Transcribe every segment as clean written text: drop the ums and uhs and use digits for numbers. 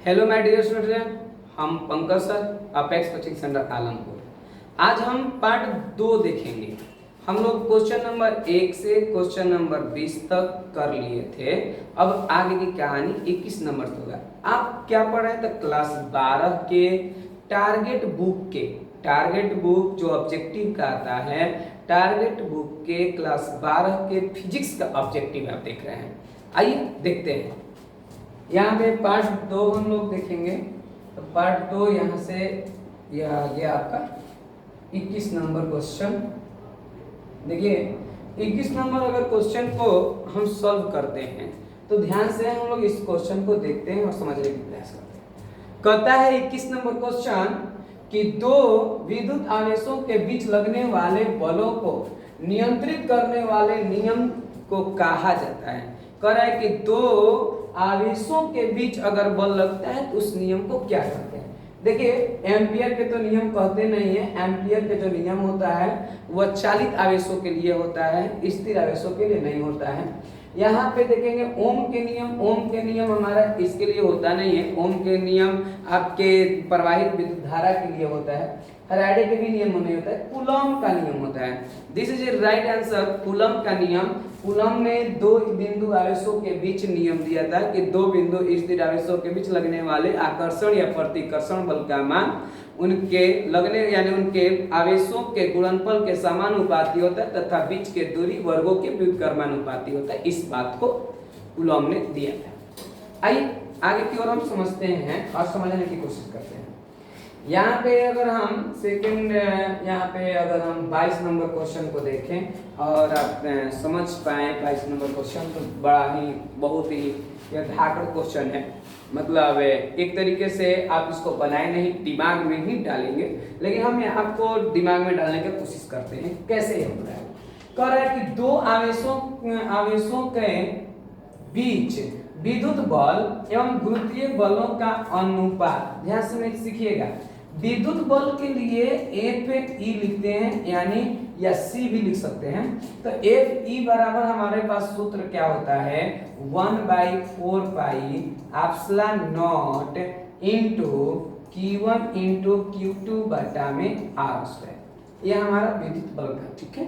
Hello my dear student, हम Pankaj sir, apex coaching centre Alampur. आज हम पार्ट 2 देखेंगे। हम लोग क्वेश्चन नंबर 1 से क्वेश्चन नंबर 20 तक कर लिए थे। अब आगे की कहानी 21 नंबर से होगा। आप क्या पढ़ रहे थे? क्लास 12 के टारगेट बुक जो ऑब्जेक्टिव का आता है, टारगेट बुक के क्लास 12 के फिजिक्स का ऑब्जेक्टिव आप देख रहे हैं। आइए देखते हैं। यहाँ पे पार्ट 2 हम लोग देखेंगे। तो पार्ट 2 यहाँ से यह आ गया आपका 21 नंबर क्वेश्चन। देखिए 21 नंबर अगर क्वेश्चन को हम सॉल्व करते हैं तो ध्यान से हम लोग इस क्वेश्चन को देखते हैं और समझने की प्रयास करते हैं। कहता है 21 नंबर क्वेश्चन कि दो विद्युत आवेशों के बीच लगने वाले बलों को नियंत्रित करने वाले नियम को कहा जाता है। कह रहा है कि दो आवेशों के बीच अगर बल लगता है तो उस नियम को क्या कहते हैं। देखिए एम्पियर के तो नियम कहते नहीं है। एम्पियर के जो नियम होता है वह चालित आवेशों के लिए होता है, स्थिर आवेशों के लिए नहीं होता है। यहाँ पे देखेंगे ओम के नियम हमारा इसके लिए होता नहीं है। ओम के नियम आपके प्रवाहित विद्युत धारा के लिए होता है। फैराडे के भी नियम नहीं होता है। कूलॉम का नियम होता है। This is a right answer. Coulomb का नियम, कूलॉम ने दो बिंदु आवेशों के बीच नियम दिया था कि दो बिंदु स्थिर आवेशों के बीच लगने वाले आकर्षण या प्रतिकर्षण बल का मान उनके लगने यानी उनके आवेशों के गुणनफल के समानुपाती होता है तथा बीच के दूरी वर्गों के व्युत्क्रमानुपाती होता है। इस बात को कूलॉम ने दिया था। आइए आगे की ओर हम समझते हैं और समझने की कोशिश करते हैं। यहाँ पे अगर हम सेकंड यहाँ पे अगर हम 22 नंबर क्वेश्चन को देखें और आप समझ पाए 22 नंबर क्वेश्चन, तो बड़ा ही बहुत ही धाकड़ क्वेश्चन है। मतलब एक तरीके से आप इसको बनाए नहीं, दिमाग में ही डालेंगे, लेकिन हम आपको दिमाग में डालने की कोशिश करते हैं। कैसे ये होता है? कह रहा है कि दो आवेशों के बीच विद्युत बल एवं गुरुत्वीय बलों का अनुपात। ध्यान से सीखिएगा। विद्युत बल के लिए F E लिखते हैं यानी या C भी लिख सकते हैं। तो F E बराबर हमारे पास सूत्र क्या होता है? 1/4 pi epsilon not into Q1 into Q2 बटा में R²। यह हमारा विद्युत बल का, ठीक है।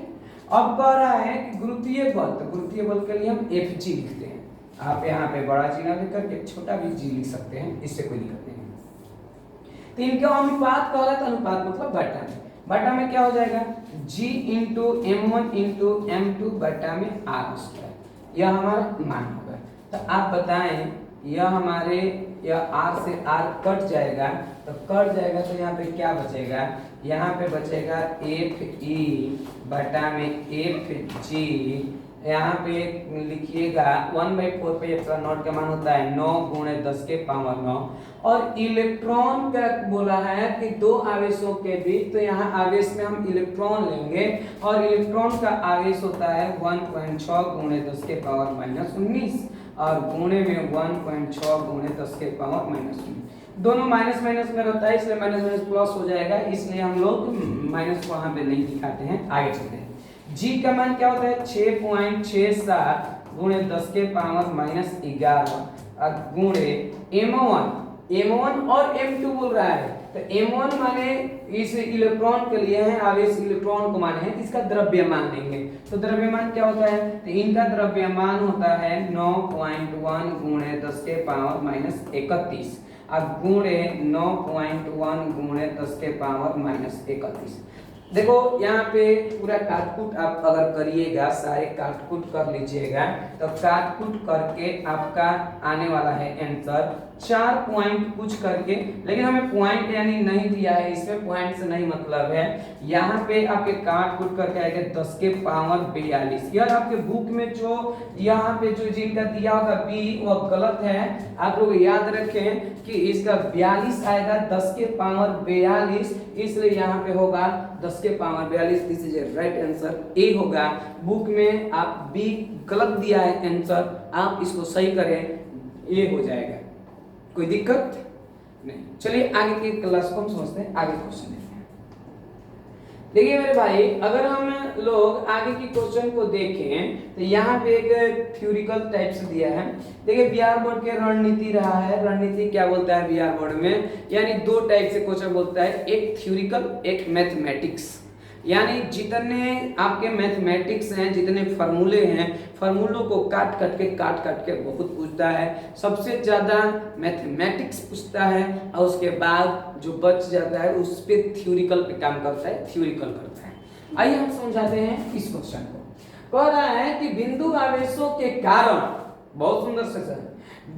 अब कह रहा है कि गुरुत्वीय बल, तो गुरुत्वीय बल के लिए हम Fg लिखते हैं। आप यहाँ पे बड़ा जी ना लिख करके छोटा भी जी लिख सकते हैं, इससे कोई दिक्कत नहीं है। तो इनका अनुपात कह रहा था, अनुपात मतलब बटा में क्या हो जाएगा? G into M1 into M2 बटा में R²। यह हमारा मान होगा। तो आप बताएं यह हमारे यह R से R कट जाएगा, तो यहाँ पे क्या बचेगा? यहाँ पे बचेगा FE बटा में FG। यहाँ पे लिखिएगा 1/4 पे एप्सिलॉन नॉट का मान होता है 9 गुणे 10 के पावर 9। और इलेक्ट्रॉन का बोला है कि दो आवेशों के बीच, तो यहाँ आवेश में हम इलेक्ट्रॉन लेंगे और इलेक्ट्रॉन का आवेश होता है 1.6 गुणे 10 के पावर -19 और गुणे में 1.6 गुणे 10 के पावर -19। दोनों माइनस माइनस में रहता है, इसलिए माइनस माइनस प्लस हो जाएगा, इसलिए हम लोग माइनस को वहां पे नहीं दिखाते हैं। आगे चलते हैं। G का मान क्या होता है? 6.67 गुणे 10 के पावर -11 गुणे M1 और M2 बोल रहा है। तो M1 माने इस इलेक्ट्रॉन के लिए है, आवेश इलेक्ट्रॉन को माने हैं, इसका द्रव्यमान लेंगे। तो द्रव्यमान क्या होता है? तो इनका द्रव्यमान होता है 9.1 गुणे 10 के पावर -31 और गुणे 9.1 गुणे 10 के पावर -31। देखो यहाँ पे पूरा काटकुट आप अगर करिएगा, सारे काटकुट कर लीजिएगा, तो काटकुट करके आपका आने वाला है आंसर 4 पॉइंट कुछ करके। लेकिन हमें पॉइंट यानी नहीं दिया है, इसमें पॉइंट से नहीं मतलब है। यहाँ पे आपके काटकुट करके आएगा 10 के पावर 42। यार आपके बुक में जो यहाँ पे जो जिनका दिया होगा बी वह गलत है। आप लोग याद रखें कि इसका 42 आएगा 10 के पावर 42, इसलिए यहाँ पे होगा 10 के power 42। This is a right answer, A होगा। बुक में आप बी गलत दिया है आंसर, आप इसको सही करें, ए हो जाएगा, कोई दिक्कत नहीं। चलिए आगे की क्लास को हम समझते हैं। आगे क्वेश्चन देखते हैं। देखिए मेरे भाई, अगर हम लोग आगे की क्वेश्चन को देखें तो यहाँ पे एक थ्योरिकल टाइप से दिया है। देखिए बिहार बोर्ड के रणनीति रहा है, रणनीति क्या बोलता है बिहार बोर्ड में, यानी दो टाइप से क्वेश्चन बोलता है, एक थ्योरिकल एक मैथमेटिक्स। यानी जितने आपके मैथमेटिक्स हैं, जितने फार्मूले हैं, फार्मूलों को काट काट के बहुत पूछता है। सबसे ज़्यादा मैथमेटिक्स पूछता है और उसके बाद जो बच जाता है उस पे थ्योरिकल पे काम करता है, थ्योरिकल करता है। आइए हम समझाते हैं इस क्वेश्चन को। कह रहा है कि बिंदु आवेशों के कारण, बहुत सुंदर से सर,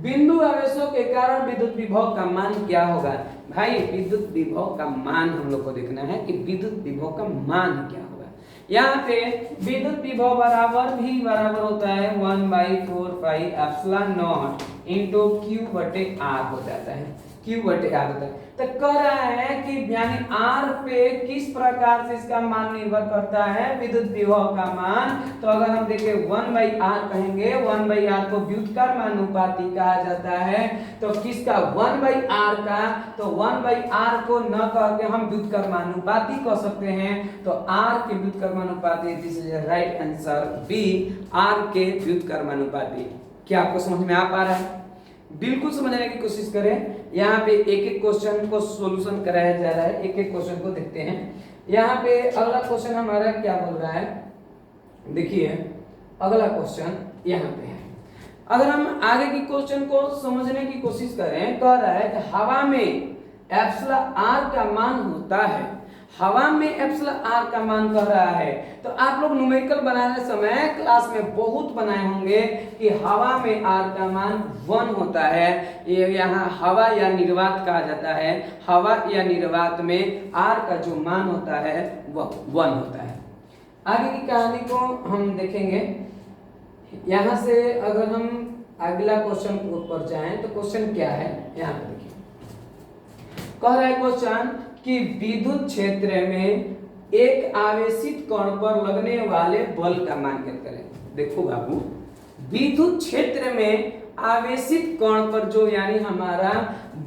बिंदु आवेशों के कारण विद्युत विभव का मान क्या होगा। भाई विद्युत विभव का मान हम लोग को देखना है कि विद्युत विभव का मान क्या होगा। यहाँ पे विद्युत विभव बराबर होता है 1/4 pi epsilon not into Q बटे R हो जाता है, Q बटे R होता है। तो कह रहा है कि यानी R पे किस प्रकार से इसका मान निर्भर करता है, विद्युत विभव का मान। तो अगर हम देखें 1/R कहेंगे, 1/R को व्युत्क्रमानुपाती कहा जाता है। तो किसका 1/R का, तो 1/R को न कह के हम व्युत्क्रमानुपाती कह सकते हैं। तो R के व्युत्क्रमानुपाती, this is right answer B, R के व्युत्क्रमानुपाती। क्या आपको समझ में आ पा रहा है? बिल्कुल समझने की कोशिश करें। यहाँ पे एक एक क्वेश्चन को सॉल्यूशन कराया जा रहा है, एक एक क्वेश्चन को देखते हैं। यहाँ पे अगला क्वेश्चन हमारा क्या बोल रहा है, देखिए अगला क्वेश्चन यहाँ पे है। अगर हम आगे की क्वेश्चन को समझने की कोशिश करें, कह रहा है कि हवा में एप्सिलॉन R का मान होता है, हवा में एप्सिलॉन R का मान कह रहा है। तो आप लोग न्यूमेरिकल बनाने समय क्लास में बहुत बनाए होंगे कि हवा में R का मान 1 होता है। ये यहाँ हवा या निर्वात कहा जाता है, हवा या निर्वात में R का जो मान होता है वह 1 होता है। आगे की कहानी को हम देखेंगे। यहाँ से अगर हम अगला क्वेश्चन के ऊपर जाएं तो क्वेश्चन क्या है, यहाँ पे देखिए कह रहा है क्वेश्चन कि विद्युत क्षेत्र में एक आवेशित कण पर लगने वाले बल का मान ज्ञात करें। देखो बाबू, विद्युत क्षेत्र में आवेशित कण पर जो यानी हमारा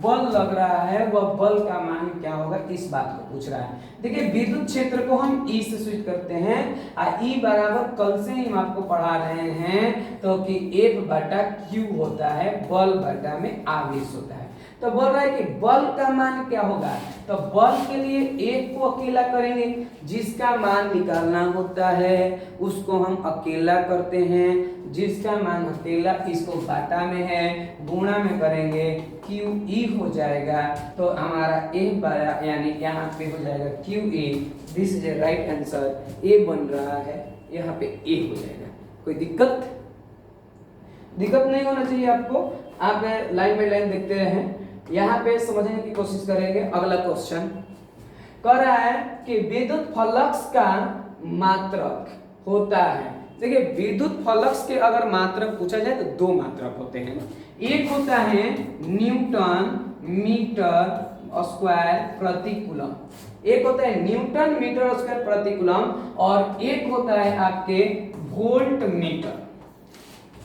बल लग रहा है वह बल का मान क्या होगा, इस बात को पूछ रहा है। देखिए विद्युत क्षेत्र को हम E से स्विच करते हैं, E बराबर कल से ही हम आपको पढ़ा रहे हैं तो कि F बटा Q होता है, बल बटा में आवेश होता है। तो बोल रहा है कि बल का मान क्या होगा, तो बल के लिए एक को अकेला करेंगे, जिसका मान निकालना होता है उसको हम अकेला करते हैं, जिसका मान अकेला इसको बाटा में है गुणा में करेंगे QE हो जाएगा। तो हमारा A बड़ा यानी यहाँ पे हो जाएगा QE, this is right answer, A बन रहा है, यहाँ पे A हो जाएगा। कोई दिक्कत नहीं होना चाहिए आपको, आप लाइन बाय लाइन देखते रहें। यहाँ पे समझने की कोशिश करेंगे। अगला क्वेश्चन कह रहा है कि विद्युत फ्लक्स का मात्रक होता है। देखिए विद्युत फ्लक्स के अगर मात्रक पूछा जाए तो दो मात्रक होते हैं, एक होता है न्यूटन मीटर स्क्वायर प्रति कूलम, एक होता है न्यूटन मीटर स्क्वायर प्रति कूलम, और एक होता है आपके वोल्ट मीटर।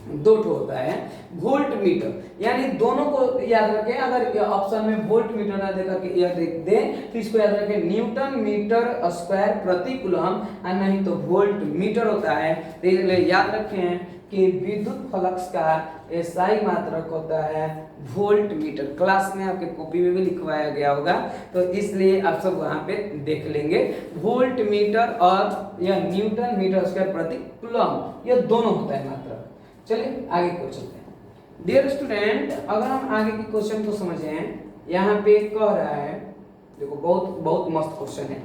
दो ठो होता है वोल्ट मीटर, यानी दोनों को याद रखें। अगर ऑप्शन में वोल्ट मीटर ना देकर के यह देख दें तो इसको याद रखें न्यूटन मीटर स्क्वायर प्रति कूलम, और नहीं तो वोल्ट मीटर होता है। तो इसलिए याद रखें कि विद्युत फ्लक्स का SI मात्रक होता है वोल्ट मीटर। क्लास में आपके कॉपी में भी लिखवाया गया होगा, तो इसलिए आप सब वहां पे देख लेंगे। वोल्ट मीटर और यह न्यूटन मीटर स्क्वायर प्रति कूलम, यह दोनों होता है मात्रक। चलिए आगे को चलते हैं। डियर स्टूडेंट, अगर हम आगे की क्वेश्चन को समझें, यहाँ पे कह रहा है, देखो बहुत मस्त क्वेश्चन है,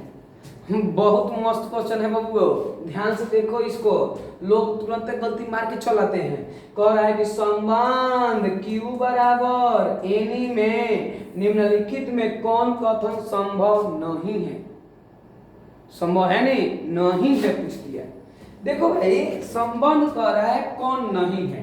बहुत मस्त क्वेश्चन है बाबू, ध्यान से देखो इसको, लोग तुरंत गलती मार के चलाते हैं। कह रहा है कि संबंध Q बराबर एनी में निम्नलिखित में कौन कथन संभव नहीं है। संभव है नहीं है, पूछ लिया। देखो भाई संबंध कह रहा है कौन नहीं है,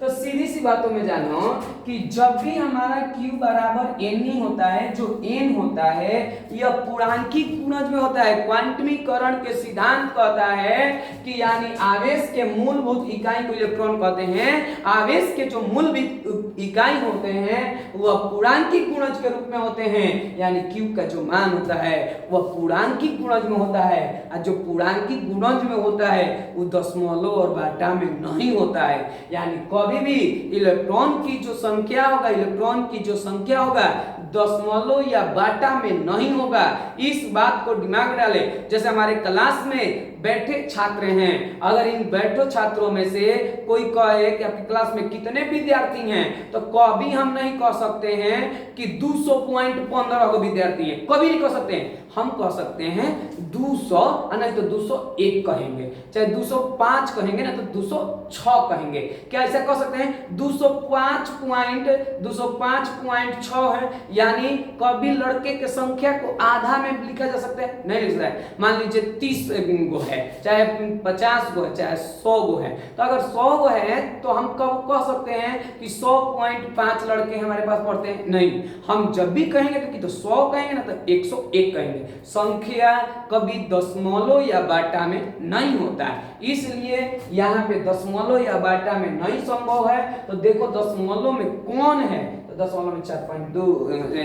तो सीधी सी बातों में जानो कि जब भी हमारा Q बराबर n होता है, जो n होता है यह पूर्णांकित गुणज में होता है। क्वांटमीकरण के सिद्धांत कहता है कि यानी आवेश के मूलभूत इकाई को इलेक्ट्रॉन कहते हैं। आवेश के जो मूलभूत इकाई होते हैं वह पूर्णांकित गुणज के रूप में होते हैं, यानी Q का जो मान होता है वह पूर्णांकित गुणज में होता है। और जो पूर्णांकित गुणज में होता है वो दशमलव और बाटा में नहीं होता है। यानी कभी भी इलेक्ट्रॉन की जो संख्या होगा, इलेक्ट्रॉन की जो संख्या होगा दशमलव या बाटा में नहीं होगा। इस बात को दिमाग में डाले। जैसे हमारे क्लास में बैठे छात्र हैं, अगर इन बैठे छात्रों में से कोई कहे कि आपकी क्लास में कितने विद्यार्थी हैं, तो कभी हम नहीं कह सकते हैं कि 200.15 को विद्यार्थी हैं, कभी नहीं कह सकते हैं। हम कह सकते हैं 200 नहीं तो 201 कहेंगे, चाहे 205 कहेंगे ना तो 206 कहेंगे। क्या ऐसा कह सकते हैं? 205.6 है, यानी कभी लड़के के संख्या को आधा में लिखा जा सकता है? नहीं लिख सकता है। मान लीजिए 30 गो है, चाहे 50 गो है, चाहे 100 गो है, तो अगर 100 गो है तो हम कब कह सकते हैं कि 100.5 लड़के हमारे पास पढ़ते हैं? नहीं। हम जब भी कहेंगे तो कि तो 100 कहेंगे ना तो 101 कहेंगे। संख्या कभी दशमलव या बाटा में नहीं होता है, इसलिए यहाँ पे दशमलव या बाटा में नहीं संभव है। तो देखो दशमलव में कौन है, तो दशमलव में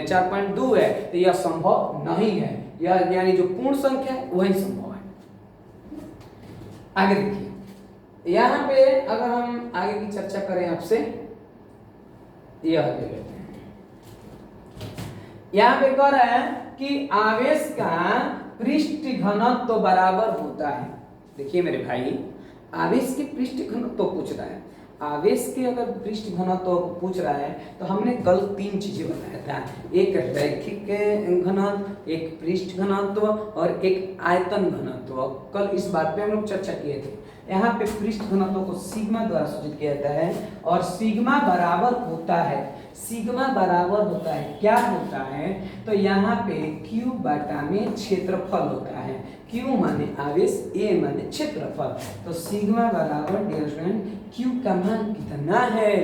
4.2 है, तो यह संभव नहीं है। यह यानी जो पूर्ण संख्या है वही संभव है। आगे देखिए, यहाँ पे अगर हम आगे की चर्चा करें आपसे, यह ले लेते हैं। यहाँ पे कह रहा है कि आवेश का पृष्ठ घनत्व तो बराबर होता है। देखिए मेरे भाई, आवेश के पृष्ठ घनत्व तो पूछ रहा है। आवेश के अगर पृष्ठ घनत्व तो पूछ रहा है तो हमने कल 3 चीजें बताया था, एक रैखिक घनत्व, एक पृष्ठ घनत्व और एक आयतन घनत्व। कल इस बात पे हम लोग चर्चा किए थे। यहाँ पे पृष्ठ घनत्व को सिग्मा द्वारा सूचित किया जाता है और सिग्मा बराबर होता है, सिग्मा बराबर होता है, क्या होता है? तो यहाँ पे Q बाटा में क्षेत्रफल होता है। Q माने आवेश, A माने क्षेत्रफल। तो सिग्मा बराबर डियर फ्रेंड Q का मान कितना है,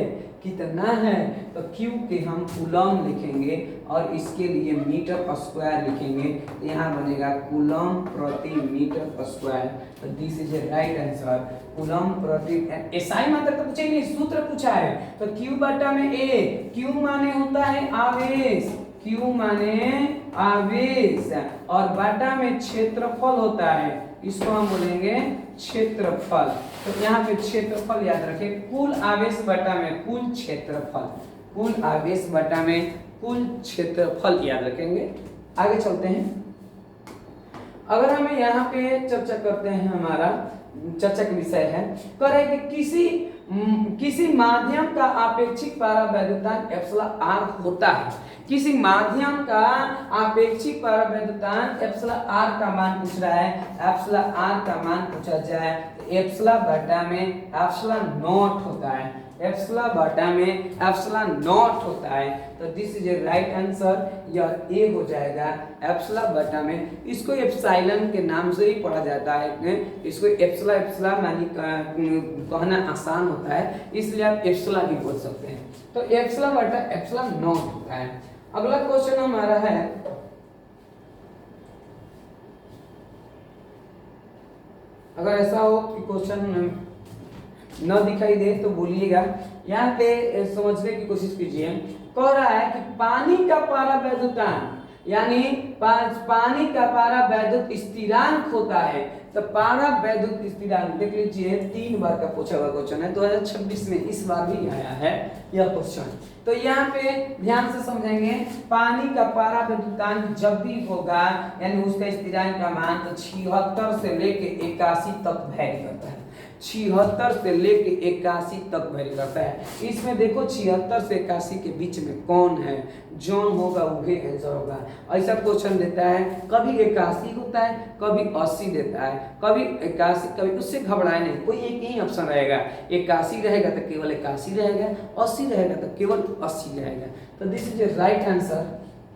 कितना है? तो Q के हम कूलम लिखेंगे और इसके लिए मीटर स्क्वायर लिखेंगे। यहाँ बनेगा कूलम प्रति मीटर स्क्वायर। तो this is a right answer. Coulomb प्रति एसआई मात्रा तो पूछे नहीं, सूत्र पूछा है। तो Q बटा में A, Q माने होता है आवेश, Q माने आवेश और बाटा में क्षेत्रफल होता है, इसको हम बोलेंगे क्षेत्रफल। तो यहाँ पे क्षेत्रफल याद रखें, कुल आवेश बटा में कुल क्षेत्रफल, कुल आवेश बटा में कुल क्षेत्रफल याद रखेंगे। आगे चलते हैं। अगर हमें यहाँ पे चर्चा करते हैं, हमारा चर्चा का विषय है, कह रहे हैं कि किसी माध्यम का आपेक्षिक परावैद्युतांक एप्सिलॉन आर होता है। किसी माध्यम का आपेक्षिक परावैद्युतांक एप्सिलॉन आर का मान पूछ रहा है। एप्सिलॉन आर का मान पूछा जाए तो एप्सिलॉन बटा में एप्सिलॉन नॉट होता है, एप्सिलॉन बटा में एप्सिलॉन नॉट होता है। तो this is a right answer. यह ए हो जाएगा एप्सिलॉन बटा में। इसको एप्सिलॉन के नाम से ही पढ़ा जाता है, इसको एप्सिलॉन एप्सिलॉन मानी कहना आसान होता है, इसलिए आप एप्सिलॉन ही बोल सकते हैं। तो एप्सिलॉन बटा एप्सिलॉन नॉट होता है। अगला क्वेश्चन हमारा है, अगर ऐसा हो कि क्वेश्चन न दिखाई दे तो बोलिएगा। यहाँ पे समझने की कोशिश कीजिए। कह रहा है कि पानी का परावैद्युतांक, यानी पानी का परावैद्युत स्थिरांक होता है। तो परावैद्युत स्थिरांक देख लीजिए, 3 बार का पूछा हुआ क्वेश्चन है, 2026 में इस बार भी आया है यह क्वेश्चन। तो यहाँ पे ध्यान से समझेंगे, पानी का परावैद्युतांक जब भी होगा यानी उसका स्थिरांक का मान तो 76 से लेके 81 तक वैरी करता है, 76 से लेके 81 तक वैरी करता है। इसमें देखो 76 से 81 के बीच में कौन है, जौन होगा वही आंसर होगा। ऐसा क्वेश्चन देता है, कभी 81 होता है, कभी 80 देता है, कभी 81, कभी, उससे घबराए नहीं, कोई एक ही ऑप्शन रहेगा। 81 रहेगा तो केवल 81 रहेगा, 80 रहेगा तो केवल 80 रहेगा। तो this is a right answer.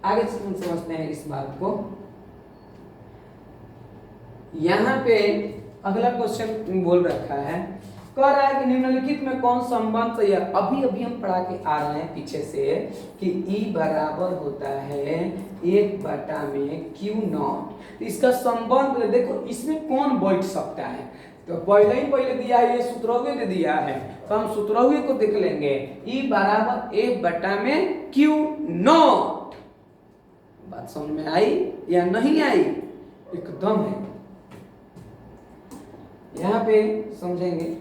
आगे समझते हैं इस बात को। यहाँ पे अगला क्वेश्चन बोल रखा है कह रहा है कि निम्नलिखित में कौन संबंध सही है। अभी अभी हम पढ़ा के आ रहे हैं पीछे से कि E बराबर होता है 1/Q0। इसका संबंध देखो, इसमें कौन बैठ सकता है। तो पहले दिया है, ये सूत्रव्य दे दिया है, तो हम सूत्रव्य को देख लेंगे। E बराबर 1/Q0। बात समझ में आई या नहीं आई? एकदम है, यहाँ पे समझेंगे।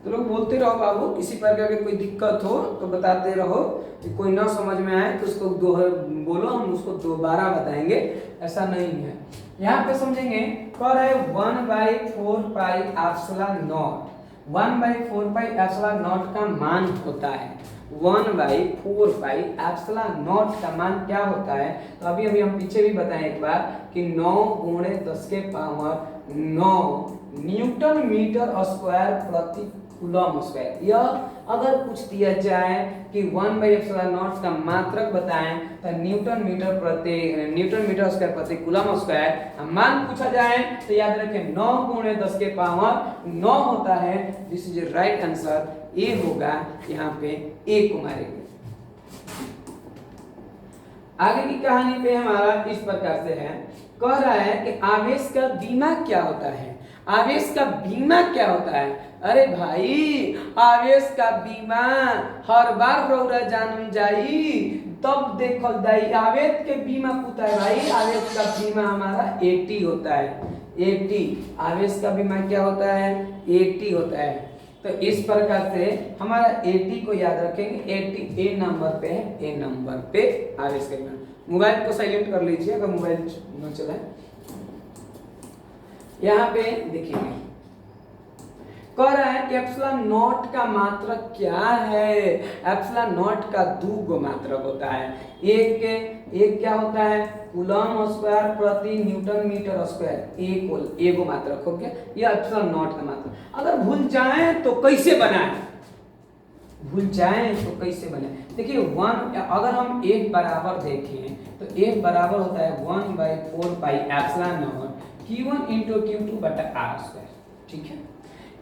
तो लोग बोलते रहो बाबू, किसी प्रकार की कोई दिक्कत हो तो बताते रहो, कि कोई ना समझ में आए तो उसको बोलो, हम उसको दोबारा बताएंगे, ऐसा नहीं है। यहाँ पे समझेंगे, कह रहे 1/4πε0। 1/4πε0 का मान होता है 1/4πε0 का मान क्या होता है। तो अभी हम पीछे भी बताएं एक बार कि 9 × 10⁹ न्यूटन मीटर स्क्वायर प्रति कूलम स्क्वायर। यह अगर पूछ दिया जाए कि 1/ε0 का मात्रक बताएं तो न्यूटन मीटर स्क्वायर प्रति कूलम स्क्वायर मान पूछा जाए तो याद रखें 9 × 10⁹ होता है। This is right answer, A होगा। यहाँ पे ए को मारेंगे। आगे की कहानी पे हमारा इस प्रकार से है, कह रहा है कि आवेश का बीमा क्या होता है। आवेश का बीमा क्या होता है? अरे भाई, आवेश का बीमा हर बार रौरा जानम जाई तब देखल जाई। आवेश के बीमा होता है भाई, आवेश का बीमा हमारा 80 होता है। 80 आवेश का बीमा क्या होता है? 80 होता है। तो इस प्रकार से हमारा 80 को याद रखेंगे। 80 ए नंबर पे है, ए नंबर पे आवेश का बीमा। मोबाइल को साइलेंट कर लीजिए अगर मोबाइल न चलाए। यहाँ पे देखिए, कह रहा है कि ε0 का मात्रक क्या है। ε0 का 2 मात्रक होता है। एक क्या होता है? कूलम स्क्वायर प्रति न्यूटन मीटर स्क्वायर। एक मात्रक हो गया, यह ε0 का मात्रक। अगर भूल जाए तो कैसे बनाए? देखिए 1, अगर हम 1 बराबर देखें तो 1 बराबर होता है 1/4πε0 Q1 × Q2/r²। ठीक है,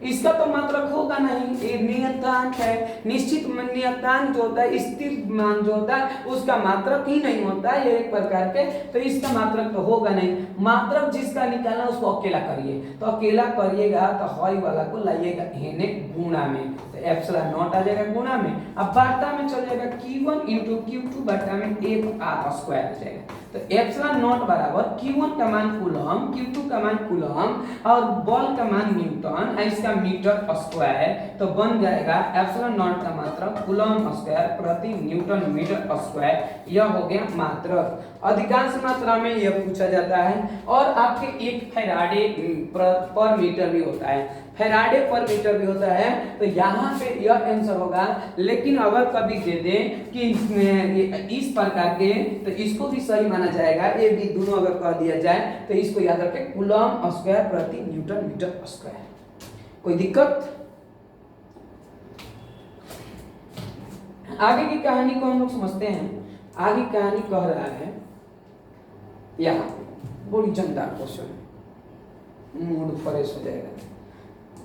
इसका तो मात्रक होगा नहीं, ये नियतांक है। निश्चित नियतांक जो होता है, स्थिर मान जो होता है, उसका मात्रक ही नहीं होता है, ये एक प्रकार के। तो इसका मात्रक तो होगा नहीं। मात्रक जिसका निकालना उसको अकेला करिए, तो अकेला करिएगा तो हई वाला को लाइएगा हेने गुणा में, तो ε0 आ जाएगा गुणा में। अब वार्ता में चल जाएगा Q1 × Q2/1r² आ जाएगा। तो ε0 बराबर Q1 का मान कूलम, Q2 का मान कूलम और बल का मान न्यूटन, इसका मीटर स्क्वायर। तो बन जाएगा ε0 का मात्रक कूलम स्क्वायर प्रति न्यूटन मीटर स्क्वायर। यह हो गया मात्रक। अधिकांश मात्रा में यह पूछा जाता है। और आपके 1 फैराडे पर मीटर भी होता है, फैराडे पर मीटर भी होता है। तो यहाँ पे यह आंसर होगा। लेकिन अगर कभी दे दें कि इस प्रकार के, तो इसको भी सही माना जाएगा। ये भी दोनों अगर कह दिया जाए तो इसको याद रखें, कूलम स्क्वायर प्रति न्यूटन मीटर स्क्वायर। कोई दिक्कत? आगे की कहानी को हम लोग समझते हैं। आगे कहानी कह रहा है, यहाँ बड़ी जानदार क्वेश्चन है, मूड फ्रेश हो जाएगा।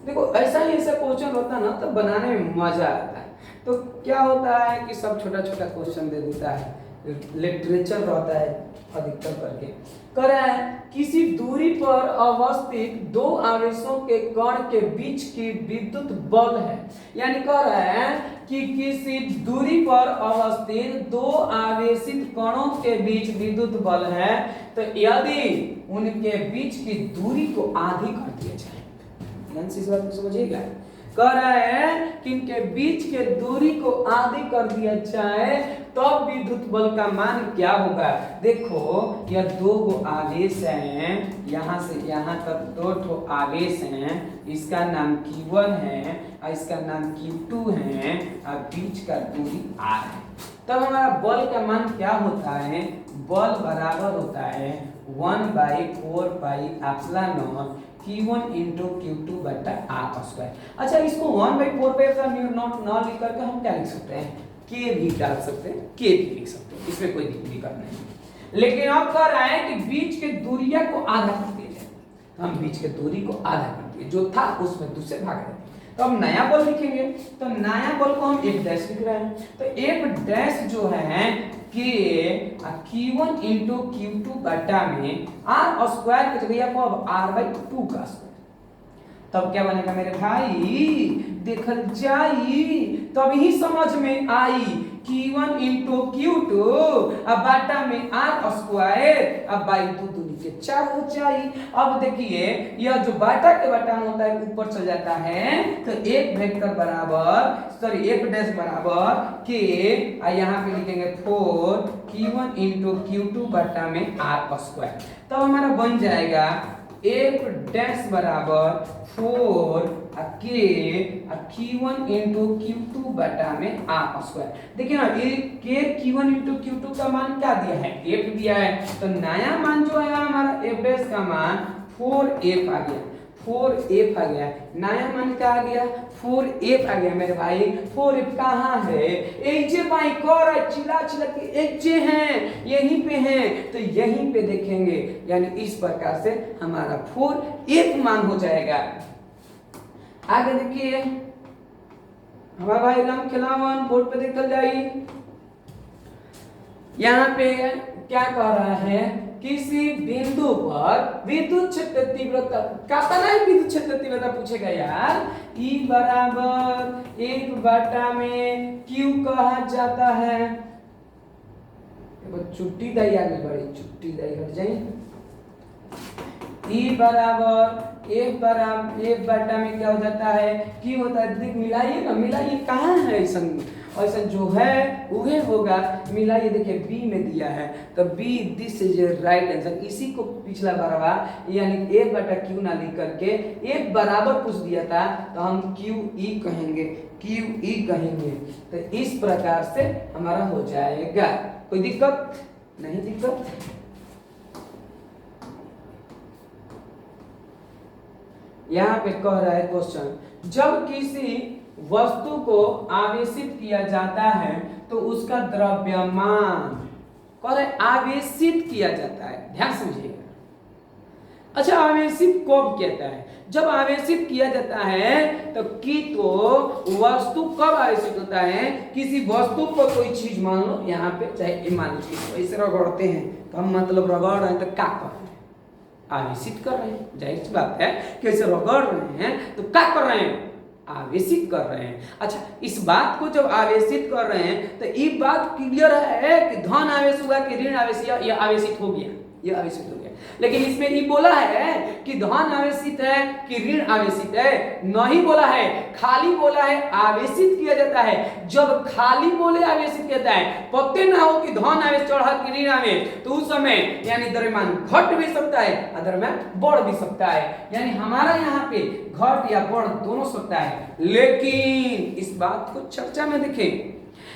देखो ऐसा क्वेश्चन होता ना तो बनाने में मजा आता है। तो क्या होता है कि सब छोटा छोटा क्वेश्चन दे देता है, लिटरेचर रहता है अधिकतर करके। कह रहा है किसी दूरी पर अवस्थित 2 आवेशों के कण के बीच की विद्युत बल है। यानी कह रहा है कि किसी दूरी पर अवस्थित 2 आवेशित कणों के बीच विद्युत बल है, तो यदि उनके बीच की दूरी को आधी कर दिया जाए, इस बात को समझिएगा। कह रहा है कि इनके बीच के दूरी को आधी कर दिया जाए तब विद्युत बल का मान क्या होगा। देखो यह 2 आवेश हैं, यहाँ से यहाँ तक 2 आवेश हैं। इसका नाम Q1 है और इसका नाम Q2 है और बीच का दूरी R है। तब हमारा बल का मान क्या होता है? बल बराबर होता है 1/4πε0 Q1 × Q2/r²। अच्छा, इसको 1/4πε0 लिख करके हम क्या लिख सकते हैं? K भी डाल सकते हैं, K भी लिख सकते हैं, इसमें कोई दिक्कत नहीं। लेकिन अब कह रहा है कि बीच के दूरिया को आधा कर दिया जाए। तो हम बीच के दूरी को आधा कर दिए, जो था उसमें 2 से भाग देंगे। तो अब नया बल लिखेंगे, तो नया बल को हम एक डैश लिख रहे हैं, तो एक डैश जो है के Q1 इंटू Q2 बटा में आर स्क्वायर की जगह आपको अब R/2 का स्क्वायर, तब क्या बनेगा मेरे भाई, देखल जाई तब ही समझ में आई। Q1 इंटू Q2 अब बाटा में R स्क्वायर अब बाई 2 दूनी के 4 हो जाई। अब देखिए यह जो बाटा के बाटा होता है ऊपर चल जाता है, तो एक वेक्टर बराबर सॉरी एक डैश बराबर के यहाँ पे लिखेंगे 4 Q1 इंटू Q2 बाटा में R स्क्वायर, तब हमारा बन जाएगा एक डैश बराबर 4 के Q1 इंटू Q2 बटा में R स्क्वायर। देखिए ना ये के Q1 इंटू Q2 का मान क्या दिया है, f दिया है, तो नया मान जो है हमारा f डैश का मान 4f आ गया, 4f आ गया, नया मान क्या आ गया 4f आ गया मेरे भाई। 4f कहाँ है, एजे बाई कर चिल्ला चिल्ला के एजे हैं यहीं पे हैं, तो यहीं पे देखेंगे, यानी इस प्रकार से हमारा 4f मान हो जाएगा। आगे देखिए हमारा भाई राम खिलावन बोर्ड पे देखल जाई, यहाँ पे क्या कह रहा है, किसी बिंदु पर विद्युत क्षेत्र तीव्रता कितना है, विद्युत क्षेत्र तीव्रता पूछेगा यार, E बराबर 1 बटा में Q कहा जाता है, छुट्टी दाई आगे बढ़ी, छुट्टी दाई हट जाए, E बराबर 1 बटा में क्या हो जाता है, Q होता है, देख मिलाइए ना, मिलाइए कहाँ है ऐसा जो है वह होगा, मिलाइए देखिए B में दिया है, तो B this is right answer. इसी को पिछला बार यानी A बटा Q ना लिख करके एक बराबर पूछ दिया था, तो हम QE कहेंगे, QE कहेंगे, तो इस प्रकार से हमारा हो जाएगा। कोई दिक्कत नहीं, दिक्कत यहाँ पे कह रहा है क्वेश्चन, जब किसी वस्तु को आवेशित किया जाता है तो उसका द्रव्यमान कह रहे आवेशित किया जाता है, ध्यान समझिएगा। अच्छा आवेशित कब कहता है, जब आवेशित किया जाता है तो वस्तु कब आवेशित होता है, किसी वस्तु पर कोई चीज मान लो यहाँ पे चाहे मान लो ऐसे रगड़ते हैं, तो हम मतलब रगड़ रहे हैं तो क्या कर रहे हैं, आवेशित कर रहे हैं, जाहिर सी बात है कि ऐसे रगड़ रहे हैं तो क्या कर रहे हैं, आवेशित कर रहे हैं। अच्छा इस बात को जब आवेशित कर रहे हैं तो ये बात क्लियर है कि धन आवेश हुआ कि ऋण आवेश, या आवेशित हो गया, ये आवेशित हो गया, लेकिन इसमें ये बोला है कि धन आवेशित है कि ऋण आवेशित है, नहीं बोला है, खाली बोला है आवेशित किया जाता है। जब खाली बोले आवेशित किया जाता है, पते ना हो कि धन आवेश चढ़ा कि ऋण आवेश, तो उस समय यानी द्रव्यमान घट भी सकता है और द्रव्यमान बढ़ भी सकता है, यानी हमारा यहाँ पे घट या बढ़ दोनों सकता है। लेकिन इस बात को चर्चा में देखें,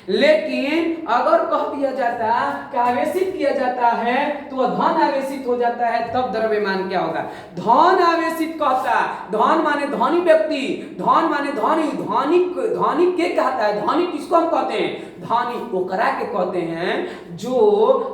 लेकिन अगर कह दिया जाता कि आवेशित किया जाता है तो धन आवेशित हो जाता है, तब द्रव्यमान क्या होगा, धन आवेशित कहता, धन माने धनी व्यक्ति, धन माने धनी, धनी के कहता है, धनी किसको हम कहते हैं, धनी ओकरा के कहते हैं जो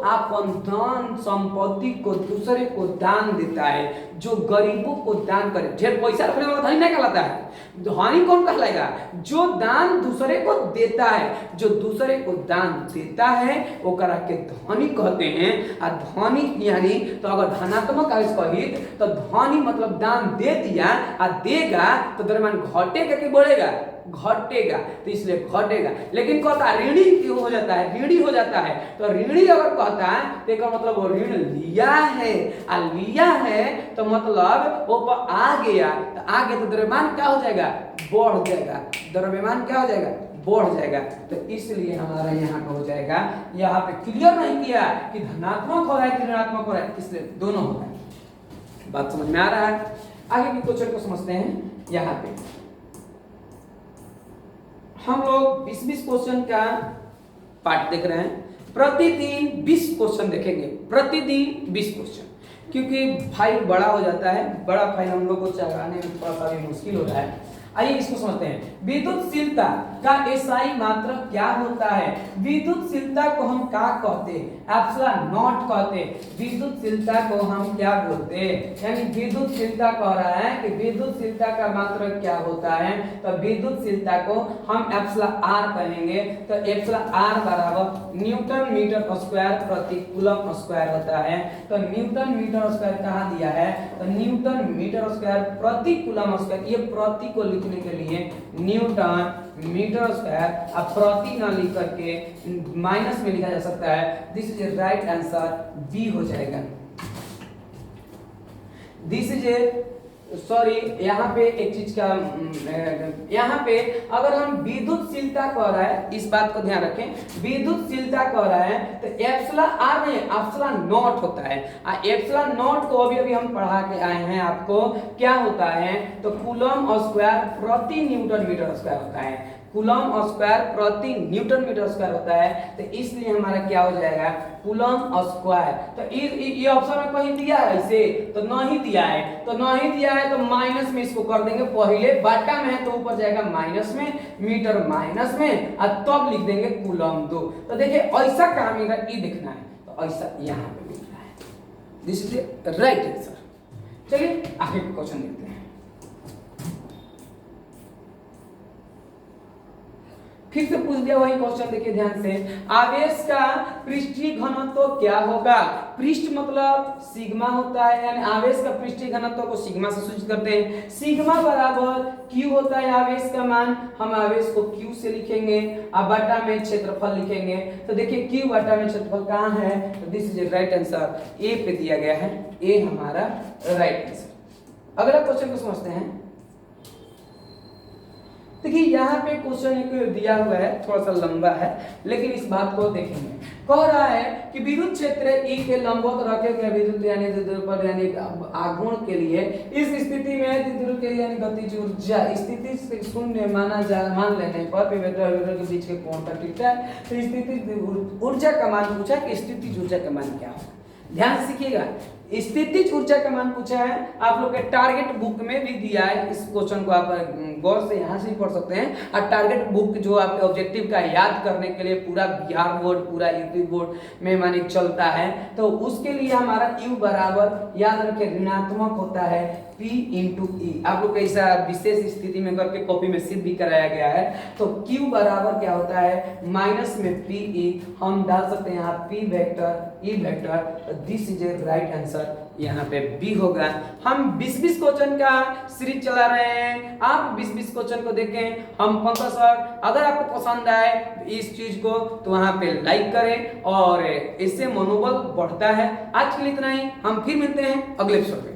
अपन धन संपत्ति को दूसरे को दान देता है, जो गरीबों को दान करे, ढेर पैसा रखने वाला धनी नहीं कहलाता है, धनी कौन कहलाएगा, जो दान दूसरे को देता है, जो दूसरे को दान देता है ओकरा के धनी कहते हैं। और धनी यानी तो अगर धनात्मक आवेश कहित तो धनी मतलब दान दे दिया और देगा तो द्रव्यमान घटेगा कि बढ़ेगा, घटेगा, तो इसलिए घटेगा। लेकिन कहता ऋणी क्यों हो जाता है, ऋणी हो जाता है, तो ऋणी अगर कहता है तो इसका मतलब वो ऋण लिया है, और लिया है तो मतलब वो आ गया, तो आगे तो द्रव्यमान क्या हो जाएगा, बढ़ जाएगा, द्रव्यमान क्या हो जाएगा, बढ़ जाएगा। तो इसलिए हमारा यहाँ पे हो जाएगा, यहाँ पे क्लियर नहीं किया कि धनात्मक हो रहा है कि ऋणात्मक हो रहा है, इसलिए दोनों हो रहा है। बात समझ में आ रहा है। आगे के क्वेश्चन को समझते हैं। यहाँ पे हम लोग 20 क्वेश्चन का पार्ट देख रहे हैं, प्रतिदिन 20 क्वेश्चन देखेंगे, प्रतिदिन 20 क्वेश्चन, क्योंकि फाइल बड़ा हो जाता है, बड़ा फाइल हम लोग को चलाने में थोड़ा सा भी मुश्किल हो रहा है। आइए इसको समझते हैं। विद्युतशीलता का एसआई मात्रक क्या होता है? विद्युतशीलता को हम क्या कहते हैं? एप्सिलॉन नॉट कहते हैं। विद्युतशीलता को हम क्या बोलते हैं? यानी विद्युतशीलता कह रहा है कि विद्युतशीलता का मात्रक क्या होता है, तो विद्युतशीलता को हम एप्सिलॉन आर कहेंगे। तो एप्सिलॉन आर बराबर न्यूटन मीटर स्क्वायर प्रति कूलम स्क्वायर होता है। तो न्यूटन मीटर स्क्वायर कहाँ दिया है? तो न्यूटन मीटर स्क्वायर प्रति कूलम स्क्वायर, ये प्रति को लिखने के लिए न्यूटन मीटर स्क्वायर, अब प्रति ना लिख करके माइनस में लिखा जा सकता है। This is right answer, B हो जाएगा। दिस इज सॉरी, यहाँ पे एक चीज का यहाँ पे अगर हम विद्युतशीलता कह रहा है, इस बात को ध्यान रखें, विद्युतशीलता कह रहा है तो एप्सिलॉन आर नहीं एप्सिलॉन नॉट होता है। एप्सिलॉन नॉट को अभी हम पढ़ा के आए हैं आपको, क्या होता है तो कूलम स्क्वायर प्रति न्यूटन मीटर स्क्वायर होता है। कूलम स्क्वायर प्रति न्यूटन मीटर स्क्वायर होता है, तो इसलिए हमारा क्या हो जाएगा कूलम स्क्वायर। तो ये ऑप्शन में कहीं दिया है ऐसे, तो नहीं दिया है, तो नहीं दिया है तो माइनस में इसको कर देंगे। पहले बाटा में है तो ऊपर जाएगा माइनस में, मीटर माइनस में, और तब लिख देंगे कूलम 2। तो देखिए ऐसा काम मिलेगा, ये देखना है, तो ऐसा यहाँ पे मिल रहा है। This is right answer. चलिए आगे क्वेश्चन देखते हैं। फिर से पूछ दिया वही क्वेश्चन, देखिए ध्यान से। आवेश का पृष्ठीय घनत्व क्या होगा? पृष्ठ मतलब सिग्मा होता है, यानी आवेश का पृष्ठीय घनत्व को सिग्मा से सूचित करते हैं। सिग्मा बराबर क्यू होता है आवेश का मान, हम आवेश को क्यू से लिखेंगे, अब बटा में क्षेत्रफल लिखेंगे। तो देखिए क्यू बटा में क्षेत्रफल कहाँ है, तो दिस इज राइट आंसर, ए पे दिया गया है, ए हमारा राइट आंसर। अगला क्वेश्चन को समझते हैं। देखिए यहाँ पे क्वेश्चन एक दिया हुआ है, थोड़ा सा लंबा है, लेकिन इस बात को देखेंगे। कह रहा है कि विद्युत क्षेत्र ई के लंबवत रखे गए विद्युत यानी पर यानी आघूर्ण के लिए इस स्थिति में द्विध्रुव के लिए यानी गतिज ऊर्जा स्थिति से शून्य मान लेने पर विभेदक के बीच के कोण का थीटा है। तो स्थिति ऊर्जा का मान पूछा कि स्थितिज ऊर्जा का मान क्या होगा, ध्यान से सीखिएगा। स्थितिज ऊर्जा का मान पूछा है, आप लोग के टारगेट बुक में भी दिया है। इस क्वेश्चन को आप गौर से यहाँ से ही पढ़ सकते हैं। और टारगेट बुक जो आपके ऑब्जेक्टिव का याद करने के लिए पूरा बिहार बोर्ड पूरा यूपी बोर्ड में माने चलता है, तो उसके लिए हमारा U बराबर याद रखें ऋणात्मक होता है P इंटू E। आप लोग ऐसा विशेष स्थिति में करके कॉपी में सिद्ध भी कराया गया है। तो Q बराबर क्या होता है माइनस में PE, हम डाल सकते हैं यहाँ P vector E vector. This is a right answer, यहाँ पे B होगा। हम 20-20 क्वेश्चन का सीरीज चला रहे हैं, आप 20-20 क्वेश्चन को देखें। हम पंकज सर, अगर आपको पसंद आए इस चीज को तो वहाँ पे लाइक करें और इससे मनोबल बढ़ता है। आज के लिए इतना ही, हम फिर मिलते हैं अगले एपिसोड में।